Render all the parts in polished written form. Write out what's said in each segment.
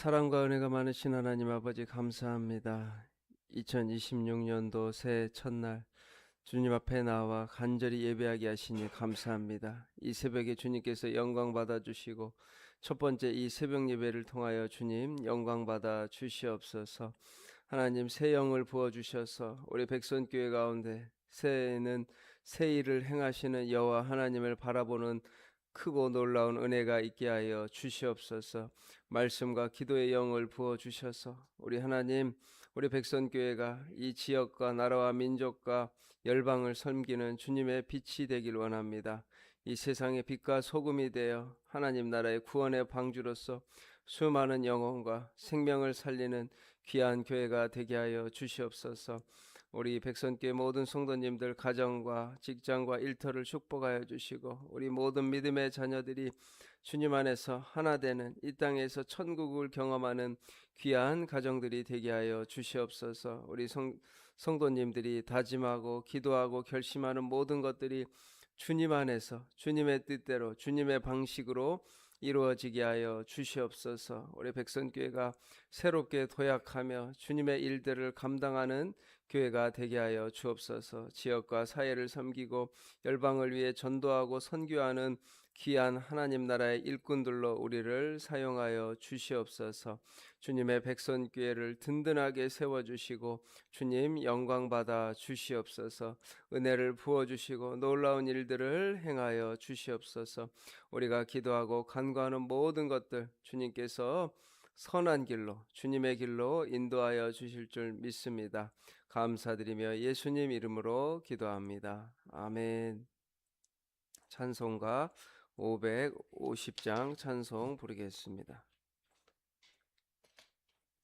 사랑과 은혜가 많으신 하나님 아버지 감사합니다. 2026년도 새해 첫날 주님 앞에 나와 간절히 예배하게 하시니 감사합니다. 이 새벽에 주님께서 영광 받아 주시고 첫 번째 이 새벽 예배를 통하여 주님 영광 받아 주시옵소서. 하나님 새 영을 부어 주셔서 우리 백성교회 가운데 새해에는 새 일을 행하시는 여호와 하나님을 바라보는 크고 놀라운 은혜가 있게 하여 주시옵소서. 말씀과 기도의 영을 부어 주셔서 우리 하나님 우리 백성교회가 이 지역과 나라와 민족과 열방을 섬기는 주님의 빛이 되길 원합니다. 이 세상의 빛과 소금이 되어 하나님 나라의 구원의 방주로서 수많은 영혼과 생명을 살리는 귀한 교회가 되게 하여 주시옵소서. 우리 백성교회 모든 성도님들 가정과 직장과 일터를 축복하여 주시고 우리 모든 믿음의 자녀들이 주님 안에서 하나 되는 이 땅에서 천국을 경험하는 귀한 가정들이 되게 하여 주시옵소서. 우리 성도님들이 다짐하고 기도하고 결심하는 모든 것들이 주님 안에서 주님의 뜻대로 주님의 방식으로 이루어지게 하여 주시옵소서. 우리 백성교회가 새롭게 도약하며 주님의 일들을 감당하는 교회가 되게 하여 주옵소서. 지역과 사회를 섬기고 열방을 위해 전도하고 선교하는 귀한 하나님 나라의 일꾼들로 우리를 사용하여 주시옵소서. 주님의 백성교회를 든든하게 세워주시고 주님 영광 받아 주시옵소서. 은혜를 부어주시고 놀라운 일들을 행하여 주시옵소서. 우리가 기도하고 간구하는 모든 것들 주님께서 선한 길로 주님의 길로 인도하여 주실 줄 믿습니다. 감사드리며 예수님 이름으로 기도합니다. 아멘. 찬송가 550장 찬송 부르겠습니다.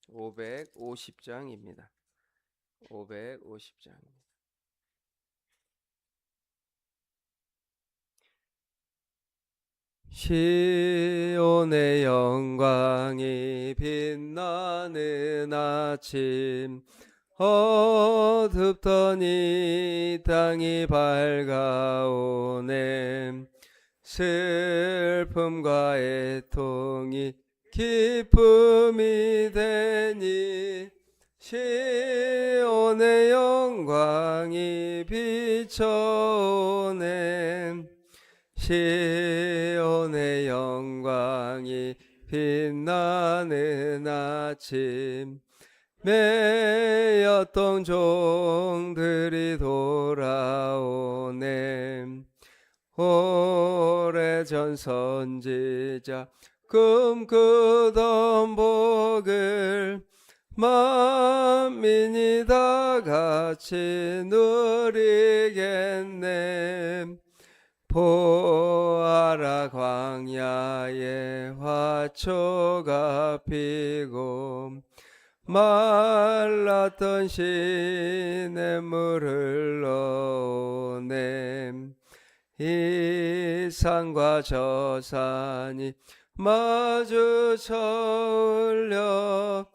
550장입니다. 550장입니다. 시온의 영광이 빛나는 아침 어둡던 이 땅이 밝아오네. 슬픔과 애통이 기쁨이 되니 시온의 영광이 비춰오네. 시온의 영광이 빛나는 아침 매였던 종들이 돌아오네. 오래전 선지자 꿈꾸던 복을 만민이 다 같이 누리겠네. 보아라 광야에 화초가 피고 말랐던 시냇물을 흘러오네. 이 산과 저 산이 마주쳐 울려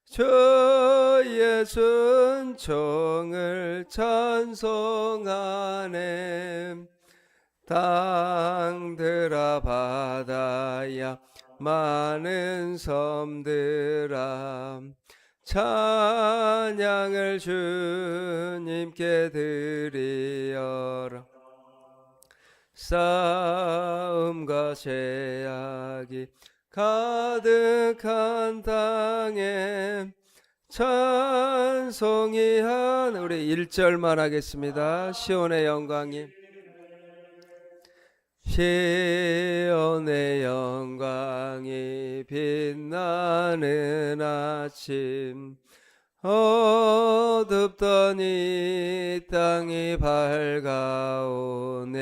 주 예수 은총을 찬송하네. 땅들아 바다야 많은 섬들아 찬양을 주님께 드리어라. 싸움과 죄악이 가득한 땅에 찬송이 한 우리 1절만 하겠습니다. 시온의 영광이 시온의 영광이 빛나는 아침 어둡던 이 땅이 밝아오네.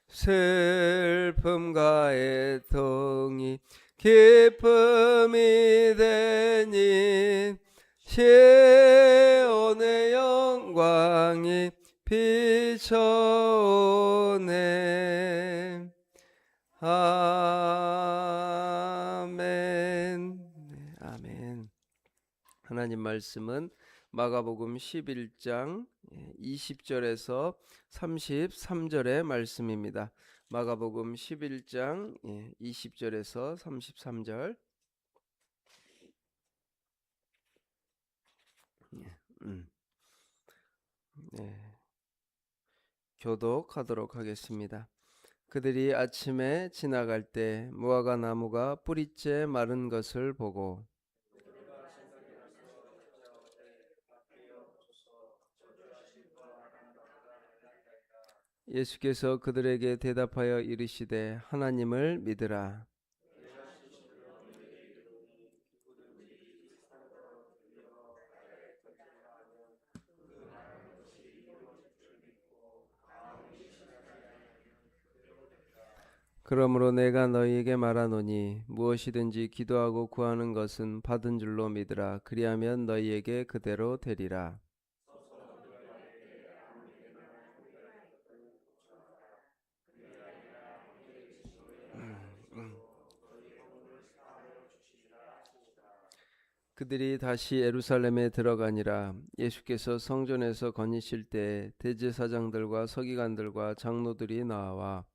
슬픔과 애통이 기쁨이 되니 시온의 영광이 비춰오네. 아멘. 아멘. 하나님 말씀은 마가복음 11장 20절에서 33절의 말씀입니다. 마가복음 11장 20절에서 33절 네, 교독하도록 하겠습니다. 그들이 아침에 지나갈 때 무화과 나무가 뿌리째 마른 것을 보고 예수께서 그들에게 대답하여 이르시되 하나님을 믿으라. 그러므로 내가 너희에게 말하노니 무엇이든지 기도하고 구하는 것은 받은 줄로 믿으라. 그리하면 너희에게 그대로 되리라. 그들이 다시 예루살렘에 들어가니라. 예수께서 성전에서 거니실 때 대제사장들과 서기관들과 장로들이 나와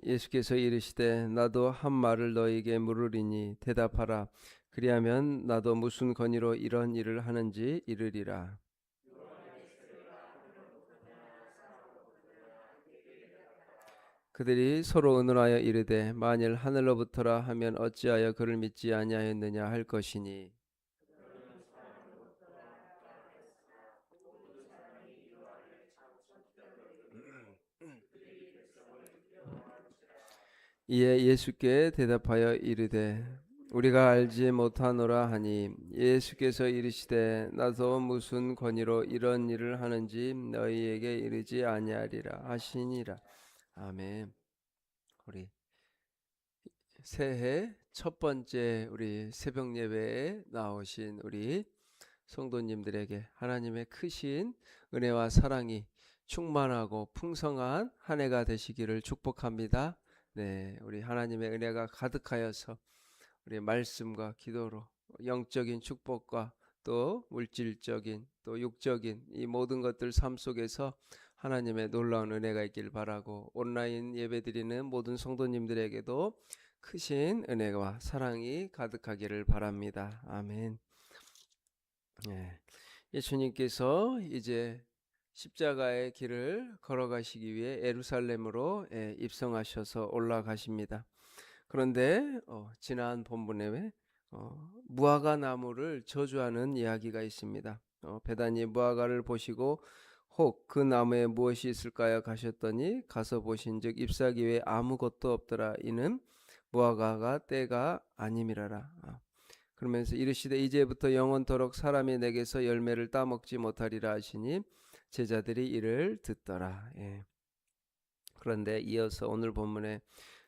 예수께서 이르시되 나도 한 말을 너희에게 물으리니 대답하라. 그리하면 나도 무슨 권위로 이런 일을 하는지 이르리라. 그들이 서로 의논하여 이르되 만일 하늘로부터라 하면 어찌하여 그를 믿지 아니하였느냐 할 것이니 이에 예수께 대답하여 이르되 우리가 알지 못하노라 하니 예수께서 이르시되 나도 무슨 권위로 이런 일을 하는지 너희에게 이르지 아니하리라 하시니라. 아멘. 우리 새해 첫 번째 우리 새벽 예배에 나오신 우리 성도님들에게 하나님의 크신 은혜와 사랑이 충만하고 풍성한 한 해가 되시기를 축복합니다. 네, 우리 하나님의 은혜가 가득하여서 우리 말씀과 기도로 영적인 축복과 또 물질적인 또 육적인 이 모든 것들 삶 속에서 하나님의 놀라운 은혜가 있길 바라고 온라인 예배드리는 모든 성도님들에게도 크신 은혜와 사랑이 가득하기를 바랍니다. 아멘. 네. 예수님께서 이제 십자가의 길을 걸어가시기 위해 예루살렘으로 입성하셔서 올라가십니다. 그런데 지난 본문에 무화과 나무를 저주하는 이야기가 있습니다. 베다니 무화과를 보시고 혹 그 나무에 무엇이 있을까요 가셨더니 가서 보신즉 잎사귀 외에 아무것도 없더라. 이는 무화과가 때가 아님이라라. 그러면서 이르시되 이제부터 영원토록 사람이 내게서 열매를 따먹지 못하리라 하시니 제자들이 이를 듣더라. 예. 그런데 이어서 오늘 본문에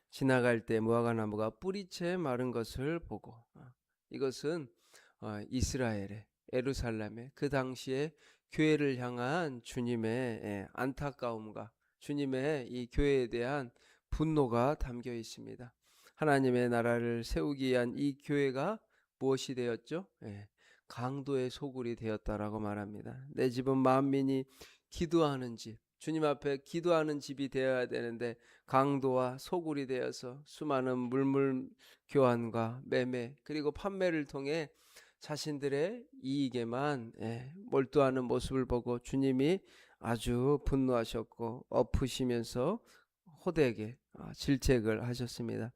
지나갈 때 무화과 나무가 뿌리채 마른 것을 보고 이것은 이스라엘의 예루살렘의 그 당시에 교회를 향한 주님의 안타까움과 주님의 이 교회에 대한 분노가 담겨 있습니다. 하나님의 나라를 세우기 위한 이 교회가 무엇이 되었죠? 강도의 소굴이 되었다라고 말합니다. 내 집은 만민이 기도하는 집, 주님 앞에 기도하는 집이 되어야 되는데 강도와 소굴이 되어서 수많은 물물 교환과 매매 그리고 판매를 통해 자신들의 이익에만 몰두하는 모습을 보고 주님이 아주 분노하셨고 엎으시면서 호되게 질책을 하셨습니다.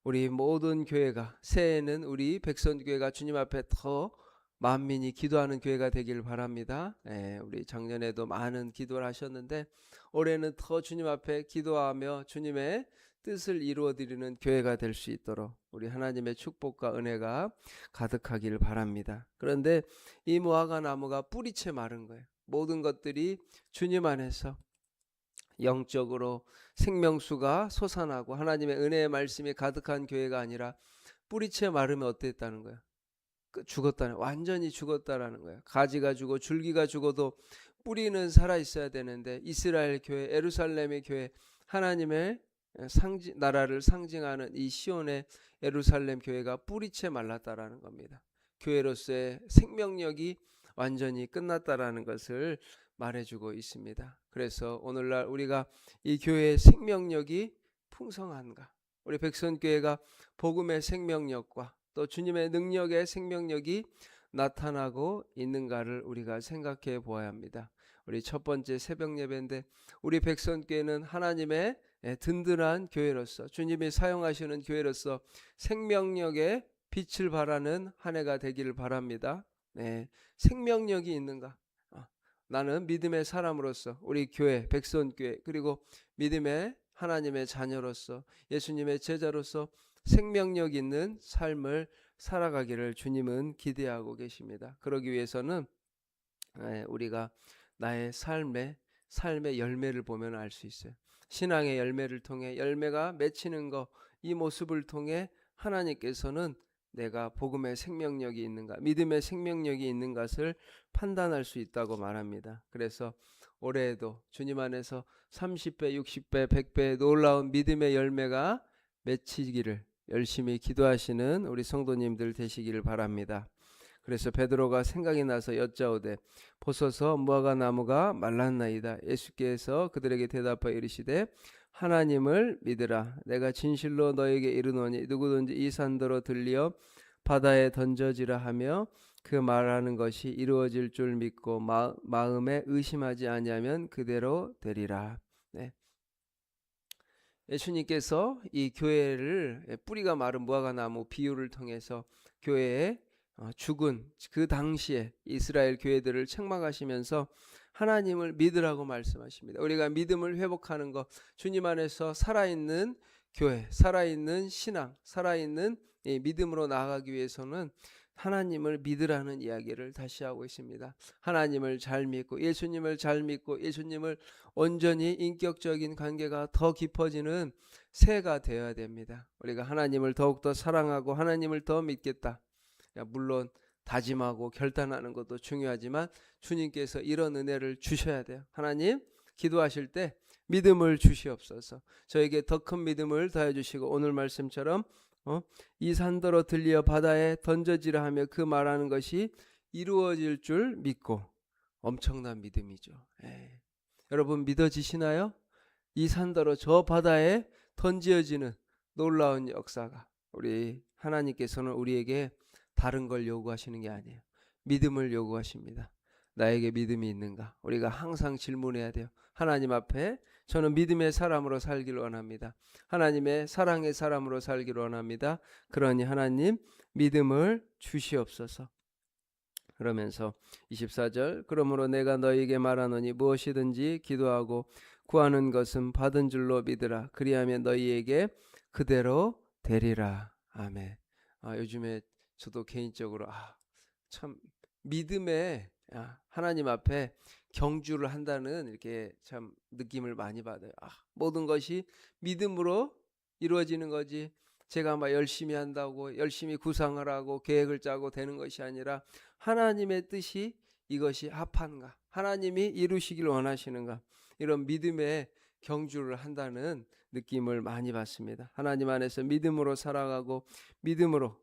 우리 모든 교회가 새해에는 우리 백선교회가 주님 앞에 더 만민이 기도하는 교회가 되길 바랍니다. 우리 작년에도 많은 기도를 하셨는데 올해는 더 주님 앞에 기도하며 주님의 뜻을 이루어드리는 교회가 될 수 있도록 우리 하나님의 축복과 은혜가 가득하길 바랍니다. 그런데 이 무화과 나무가 뿌리채 마른 거예요. 모든 것들이 주님 안에서 영적으로 생명수가 솟아나고 하나님의 은혜의 말씀이 가득한 교회가 아니라 뿌리채 마르면 어땠다는 거야? 죽었다는, 완전히 죽었다라는 거야. 가지가 죽어 줄기가 죽어도 뿌리는 살아 있어야 되는데 이스라엘 교회, 예루살렘의 교회, 하나님의 나라를 상징하는 이 시온의 예루살렘 교회가 뿌리채 말랐다라는 겁니다. 교회로서의 생명력이 완전히 끝났다라는 것을 말해주고 있습니다. 그래서 오늘날 우리가 이 교회의 생명력이 풍성한가? 우리 백선교회가 복음의 생명력과 또 주님의 능력의 생명력이 나타나고 있는가를 우리가 생각해 보아야 합니다. 우리 첫 번째 새벽 예배인데 우리 백선교회는 하나님의 든든한 교회로서 주님이 사용하시는 교회로서 생명력의 빛을 발하는 한 해가 되기를 바랍니다. 네, 생명력이 있는가? 나는 믿음의 사람으로서 우리 교회 백선교회 그리고 믿음의 하나님의 자녀로서 예수님의 제자로서 생명력 있는 삶을 살아가기를 주님은 기대하고 계십니다. 그러기 위해서는 우리가 나의 삶의 열매를 보면 알 수 있어요. 신앙의 열매를 통해 열매가 맺히는 것, 이 모습을 통해 하나님께서는 내가 복음의 생명력이 있는가, 믿음의 생명력이 있는 것을 판단할 수 있다고 말합니다. 그래서 올해에도 주님 안에서 30배, 60배, 100배의 놀라운 믿음의 열매가 맺히기를 열심히 기도하시는 우리 성도님들 되시기를 바랍니다. 그래서 베드로가 생각이 나서 여짜오되 보소서 무화과 나무가 말랐나이다. 예수께서 그들에게 대답하여 이르시되 하나님을 믿으라. 내가 진실로 너에게 이르노니 누구든지 이 산더러 들리어 바다에 던져지라 하며 그 말하는 것이 이루어질 줄 믿고 마음에 의심하지 아니하면 그대로 되리라. 네. 예수님께서 이 교회를 뿌리가 마른 무화과 나무 비유를 통해서 교회에 죽은 그 당시에 이스라엘 교회들을 책망하시면서 하나님을 믿으라고 말씀하십니다. 우리가 믿음을 회복하는 것, 주님 안에서 살아있는 교회, 살아있는 신앙, 살아있는 믿음으로 나아가기 위해서는 하나님을 믿으라는 이야기를 다시 하고 있습니다. 하나님을 잘 믿고 예수님을 잘 믿고 예수님을 온전히 인격적인 관계가 더 깊어지는 새해가 되어야 됩니다. 우리가 하나님을 더욱더 사랑하고 하나님을 더 믿겠다. 물론 다짐하고 결단하는 것도 중요하지만 주님께서 이런 은혜를 주셔야 돼요. 하나님 기도하실 때 믿음을 주시옵소서. 저에게 더 큰 믿음을 더해 주시고 오늘 말씀처럼 이 산더러 들리어 바다에 던져지라 하며 그 말하는 것이 이루어질 줄 믿고. 엄청난 믿음이죠. 여러분 믿어지시나요? 이 산더러 저 바다에 던져지는 놀라운 역사가 우리 하나님께서는 우리에게 다른 걸 요구하시는 게 아니에요. 믿음을 요구하십니다. 나에게 믿음이 있는가? 우리가 항상 질문해야 돼요. 하나님 앞에 저는 믿음의 사람으로 살기를 원합니다. 하나님의 사랑의 사람으로 살기를 원합니다. 그러니 하나님 믿음을 주시옵소서. 그러면서 24절 그러므로 내가 너희에게 말하노니 무엇이든지 기도하고 구하는 것은 받은 줄로 믿으라. 그리하면 너희에게 그대로 되리라. 아멘. 요즘에 저도 개인적으로 참 믿음에 하나님 앞에 경주를 한다는 이렇게 참 느낌을 많이 받아요. 모든 것이 믿음으로 이루어지는 거지 제가 막 열심히 한다고 열심히 구상을 하고 계획을 짜고 되는 것이 아니라 하나님의 뜻이 이것이 합한가, 하나님이 이루시길 원하시는가, 이런 믿음의 경주를 한다는 느낌을 많이 받습니다. 하나님 안에서 믿음으로 살아가고 믿음으로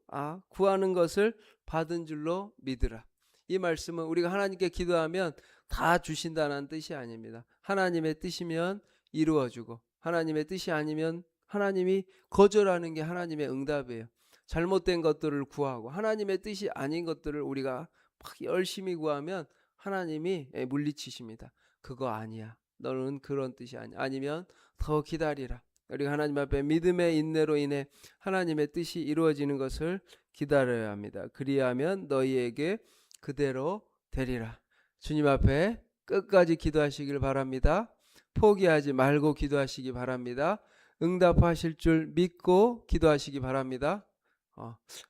구하는 것을 받은 줄로 믿으라. 이 말씀은 우리가 하나님께 기도하면 다 주신다는 뜻이 아닙니다. 하나님의 뜻이면 이루어주고 하나님의 뜻이 아니면 하나님이 거절하는 게 하나님의 응답이에요. 잘못된 것들을 구하고 하나님의 뜻이 아닌 것들을 우리가 막 열심히 구하면 하나님이 물리치십니다. 그거 아니야. 너는 그런 뜻이 아니야. 아니면 더 기다리라. 우리가 하나님 앞에 믿음의 인내로 인해 하나님의 뜻이 이루어지는 것을 기다려야 합니다. 그리하면 너희에게 그대로 되리라. 주님 앞에 끝까지 기도하시길 바랍니다. 포기하지 말고 기도하시기 바랍니다. 응답하실 줄 믿고 기도하시기 바랍니다.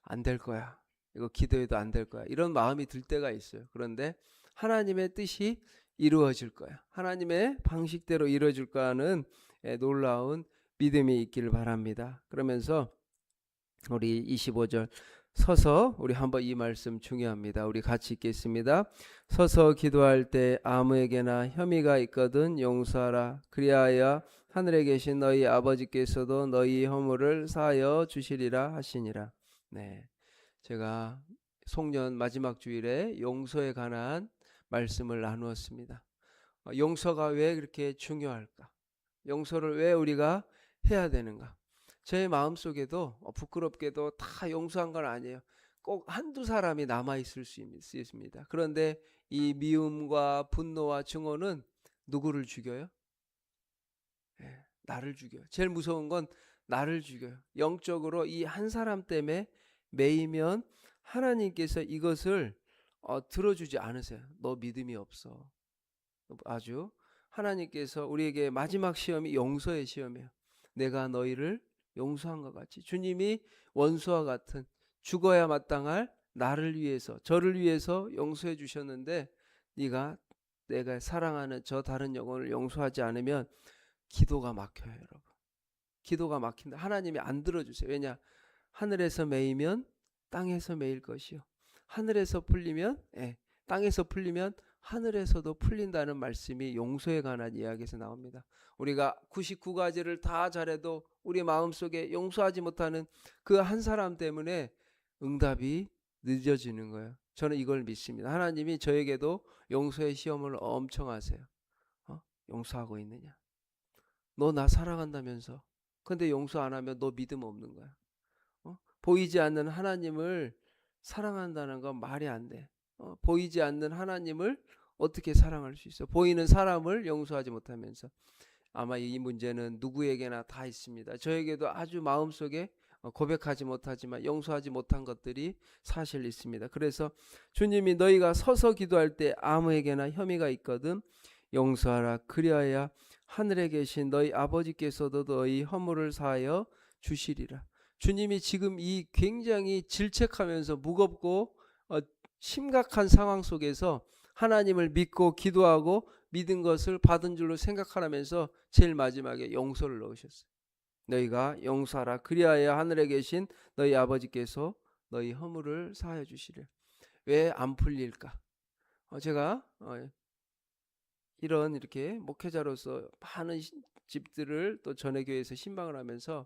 안 될 거야. 이거 기도해도 안 될 거야. 이런 마음이 들 때가 있어요. 그런데 하나님의 뜻이 이루어질 거야. 하나님의 방식대로 이루어질 거라는 놀라운 믿음이 있기를 바랍니다. 그러면서 우리 25절 서서 우리 한번 이 말씀 중요합니다. 우리 같이 읽겠습니다. 서서 기도할 때 아무에게나 혐의가 있거든 용서하라. 그리하여 하늘에 계신 너희 아버지께서도 너희 허물을 사하여 주시리라 하시니라. 네, 제가 송년 마지막 주일에 용서에 관한 말씀을 나누었습니다. 용서가 왜 그렇게 중요할까? 용서를 왜 우리가 해야 되는가? 제 마음속에도 부끄럽게도 다 용서한 건 아니에요. 꼭 한두 사람이 남아 있을 수 있습니다. 그런데 이 미움과 분노와 증오는 누구를 죽여요? 예, 나를 죽여요. 제일 무서운 건 나를 죽여요. 영적으로 이 한 사람 때문에 매이면 하나님께서 이것을 들어주지 않으세요. 너 믿음이 없어. 아주 하나님께서 우리에게 마지막 시험이 용서의 시험이에요. 내가 너희를 용서한 것 같이 주님이 원수와 같은 죽어야 마땅할 나를 위해서 저를 위해서 용서해 주셨는데 네가 내가 사랑하는 저 다른 영혼을 용서하지 않으면 기도가 막혀요, 여러분. 기도가 막힌다. 하나님이 안 들어주세요. 왜냐? 하늘에서 매이면 땅에서 매일 것이요. 하늘에서 풀리면 땅에서 풀리면 하늘에서도 풀린다는 말씀이 용서에 관한 이야기에서 나옵니다. 우리가 99가지를 다 잘해도 우리 마음속에 용서하지 못하는 그 한 사람 때문에 응답이 늦어지는 거예요. 저는 이걸 믿습니다. 하나님이 저에게도 용서의 시험을 엄청 하세요. 용서하고 있느냐? 너 나 사랑한다면서. 근데 용서 안 하면 너 믿음 없는 거야. 보이지 않는 하나님을 사랑한다는 건 말이 안 돼. 보이지 않는 하나님을 어떻게 사랑할 수 있어? 보이는 사람을 용서하지 못하면서. 아마 이 문제는 누구에게나 다 있습니다. 저에게도 아주 마음속에 고백하지 못하지만 용서하지 못한 것들이 사실 있습니다. 그래서 주님이 너희가 서서 기도할 때 아무에게나 혐의가 있거든 용서하라. 그리하여 하늘에 계신 너희 아버지께서도 너희 허물을 사하여 주시리라. 주님이 지금 이 굉장히 질책하면서 무겁고 심각한 상황 속에서 하나님을 믿고 기도하고 믿은 것을 받은 줄로 생각하면서 제일 마지막에 용서를 넣으셨어요. 너희가 용서하라. 그리하여 하늘에 계신 너희 아버지께서 너희 허물을 사하여 주시리라. 왜 안 풀릴까? 제가 이런 이렇게 목회자로서 많은 집들을 또 전회교회에서 신방을 하면서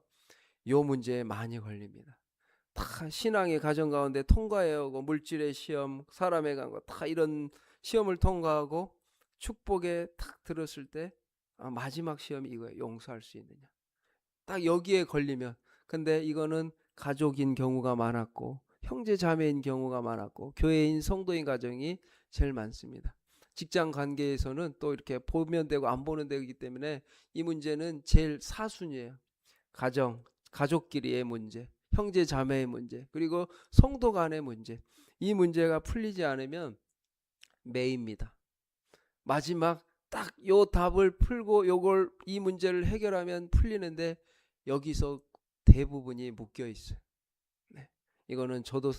요 문제에 많이 걸립니다. 다 신앙의 가정 가운데 통과해야 하고 물질의 시험, 사람의 간과 다 이런 시험을 통과하고 축복에 탁 들었을 때 마지막 시험이 이거예요. 용서할 수 있느냐. 딱 여기에 걸리면 근데 이거는 가족인 경우가 많았고 형제 자매인 경우가 많았고 교회인 성도인 가정이 제일 많습니다. 직장 관계에서는 또 이렇게 보면 되고 안 보는 되기 때문에 이 문제는 제일 사순위예요. 가족끼리의 문제, 형제 자매의 문제, 그리고 성도 간의 문제. 이 문제가 풀리지 않으면 매입니다. 마지막 딱 요 답을 풀고 요걸 이 문제를 해결하면 풀리는데 여기서 대부분이 묶여 있어요. 네. 이거는 저도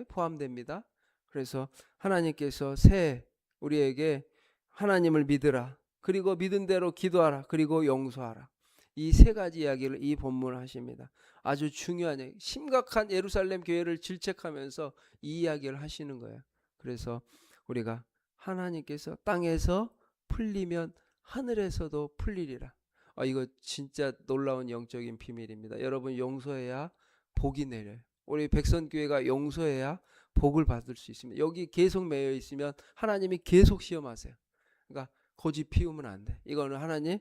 포함됩니다. 그래서 하나님께서 우리에게 하나님을 믿으라. 그리고 믿은 대로 기도하라. 그리고 용서하라. 이 세 가지 이야기를 이 본문을 하십니다. 아주 중요한 심각한 예루살렘 교회를 질책하면서 이 이야기를 하시는 거예요. 그래서 우리가 하나님께서 땅에서 풀리면 하늘에서도 풀리리라. 이거 진짜 놀라운 영적인 비밀입니다. 여러분 용서해야 복이 내려요. 우리 백선교회가 용서해야 복을 받을 수 있습니다. 여기 계속 매여 있으면 하나님이 계속 시험하세요. 그러니까 고집 피우면 안 돼. 이거는 하나님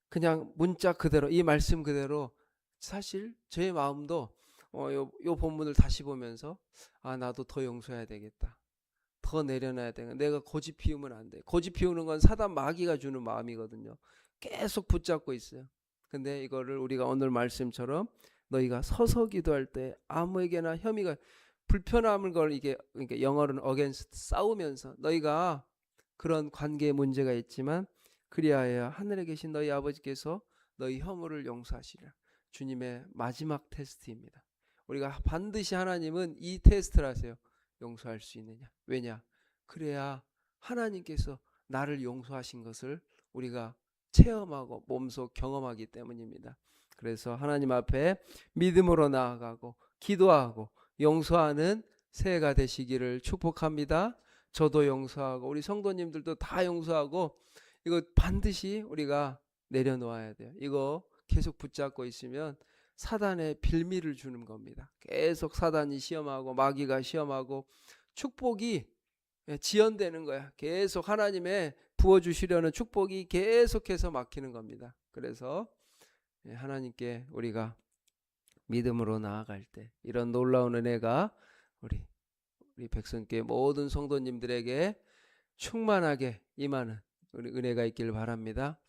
그냥 문자 그대로 이 말씀 그대로 사실 제 마음도 요 본문을 다시 보면서 나도 더 용서해야 되겠다. 더 내려놔야 되겠다. 내가 고집 피우면 안 돼. 고집 피우는 건 사단 마귀가 주는 마음이거든요. 계속 붙잡고 있어요. 근데 이거를 우리가 오늘 말씀처럼 너희가 서서 기도할 때 아무에게나 혐의가 불편함을 걸 이게 그러니까 영어로는 against 싸우면서 너희가 그런 관계에 문제가 있지만 그리하여 하늘에 계신 너희 아버지께서 너희 혐오를 용서하시리라. 주님의 마지막 테스트입니다. 우리가 반드시 하나님은 이 테스트를 하세요. 용서할 수 있느냐? 왜냐? 그래야 하나님께서 나를 용서하신 것을 우리가 체험하고 몸소 경험하기 때문입니다. 그래서 하나님 앞에 믿음으로 나아가고 기도하고 용서하는 새해가 되시기를 축복합니다. 저도 용서하고 우리 성도님들도 다 용서하고 이거 반드시 우리가 내려놓아야 돼요. 이거 계속 붙잡고 있으면 사단의 빌미를 주는 겁니다. 계속 사단이 시험하고 마귀가 시험하고 축복이 지연되는 거야. 계속 하나님의 부어주시려는 축복이 계속해서 막히는 겁니다. 그래서 하나님께 우리가 믿음으로 나아갈 때 이런 놀라운 은혜가 우리 백성교회 모든 성도님들에게 충만하게 임하는 우리 은혜가 있길 바랍니다.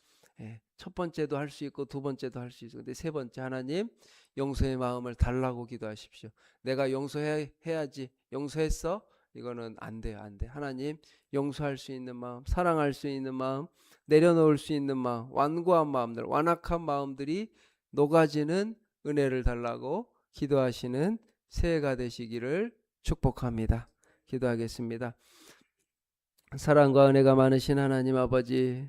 첫 번째도 할 수 있고 두 번째도 할 수 있고, 근데 세 번째, 하나님 용서의 마음을 달라고 기도하십시오. 내가 용서해야지, 용서했어? 이거는 안 돼요, 안 돼. 하나님 용서할 수 있는 마음, 사랑할 수 있는 마음, 내려놓을 수 있는 마음, 완고한 마음들, 완악한 마음들이 녹아지는 은혜를 달라고 기도하시는 새해가 되시기를 축복합니다. 기도하겠습니다. 사랑과 은혜가 많으신 하나님 아버지,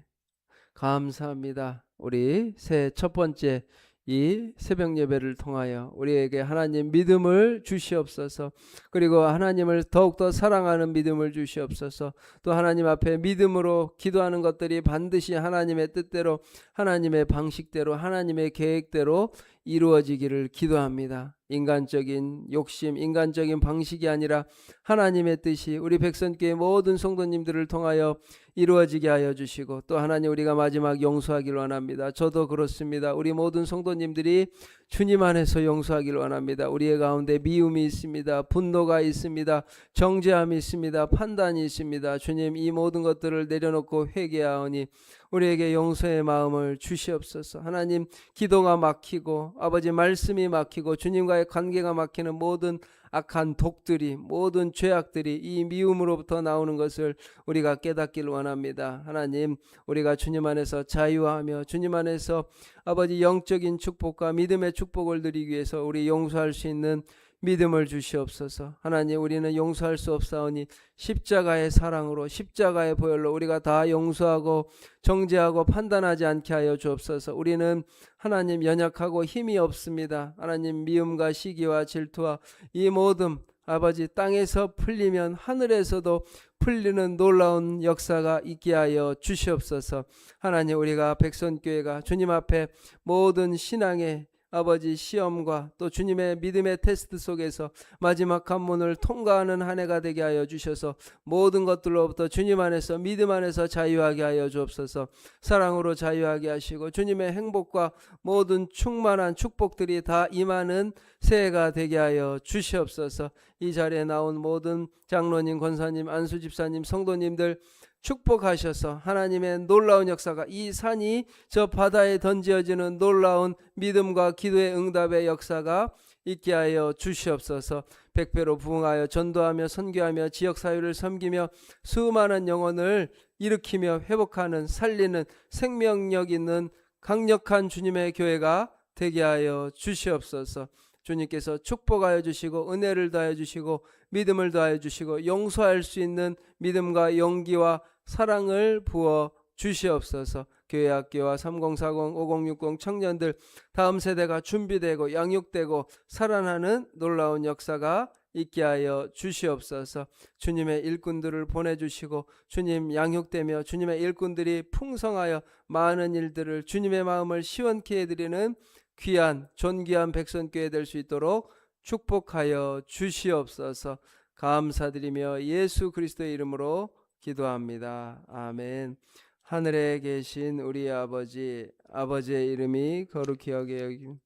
감사합니다. 우리 새해 첫 번째 이 새벽 예배를 통하여 우리에게 하나님 믿음을 주시옵소서. 그리고 하나님을 더욱더 사랑하는 믿음을 주시옵소서. 또 하나님 앞에 믿음으로 기도하는 것들이 반드시 하나님의 뜻대로, 하나님의 방식대로, 하나님의 계획대로 이루어지기를 기도합니다. 인간적인 욕심, 인간적인 방식이 아니라 하나님의 뜻이 우리 백성교회 모든 성도님들을 통하여 이루어지게 하여 주시고, 또 하나님 우리가 마지막 용서하기를 원합니다. 저도 그렇습니다. 우리 모든 성도님들이 주님 안에서 용서하기를 원합니다. 우리의 가운데 미움이 있습니다. 분노가 있습니다. 정죄함이 있습니다. 판단이 있습니다. 주님, 이 모든 것들을 내려놓고 회개하오니 우리에게 용서의 마음을 주시옵소서. 하나님, 기도가 막히고 아버지 말씀이 막히고 주님과의 관계가 막히는 모든 악한 독들이, 모든 죄악들이 이 미움으로부터 나오는 것을 우리가 깨닫기를 원합니다. 하나님, 우리가 주님 안에서 자유하며 주님 안에서 아버지 영적인 축복과 믿음의 축복을 누리기 위해서 우리 용서할 수 있는 믿음을 주시옵소서. 하나님, 우리는 용서할 수 없사오니 십자가의 사랑으로, 십자가의 보혈로 우리가 다 용서하고 정죄하고 판단하지 않게 하여 주옵소서. 우리는 하나님 연약하고 힘이 없습니다. 하나님, 미움과 시기와 질투와 이 모든 아버지 땅에서 풀리면 하늘에서도 풀리는 놀라운 역사가 있게 하여 주시옵소서. 하나님, 우리가 백성교회가 주님 앞에 모든 신앙의 아버지 시험과 또 주님의 믿음의 테스트 속에서 마지막 관문을 통과하는 한 해가 되게 하여 주셔서 모든 것들로부터 주님 안에서 믿음 안에서 자유하게 하여 주옵소서. 사랑으로 자유하게 하시고 주님의 행복과 모든 충만한 축복들이 다 임하는 새해가 되게 하여 주시옵소서. 이 자리에 나온 모든 장로님, 권사님, 안수집사님, 성도님들 축복하셔서 하나님의 놀라운 역사가, 이 산이 저 바다에 던져지는 놀라운 믿음과 기도의 응답의 역사가 있게 하여 주시옵소서. 백배로 부흥하여 전도하며 선교하며 지역사회를 섬기며 수많은 영혼을 일으키며 회복하는, 살리는 생명력 있는 강력한 주님의 교회가 되게 하여 주시옵소서. 주님께서 축복하여 주시고 은혜를 더하여 주시고 믿음을 더하여 주시고 용서할 수 있는 믿음과 용기와 사랑을 부어 주시옵소서. 교회 학교와 3040, 5060 청년들 다음 세대가 준비되고 양육되고 살아나는 놀라운 역사가 있게 하여 주시옵소서. 주님의 일꾼들을 보내주시고 주님 양육되며 주님의 일꾼들이 풍성하여 많은 일들을, 주님의 마음을 시원케 해드리는 귀한 존귀한 백성교회 될 수 있도록 축복하여 주시옵소서. 감사드리며 예수 그리스도의 이름으로 기도합니다. 아멘. 하늘에 계신 우리 아버지, 아버지의 이름이 거룩히 여겨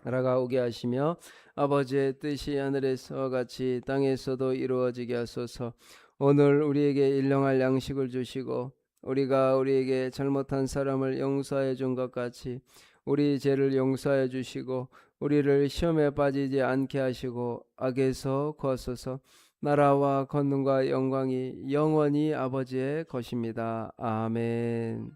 나라가 오게 하시며 아버지의 뜻이 하늘에서 같이 땅에서도 이루어지게 하소서. 오늘 우리에게 일용할 양식을 주시고 우리가 우리에게 잘못한 사람을 용서해 준 것 같이 우리 죄를 용서해 주시고 우리를 시험에 빠지지 않게 하시고 악에서 구하소서. 나라와 권능과 영광이 영원히 아버지의 것입니다. 아멘.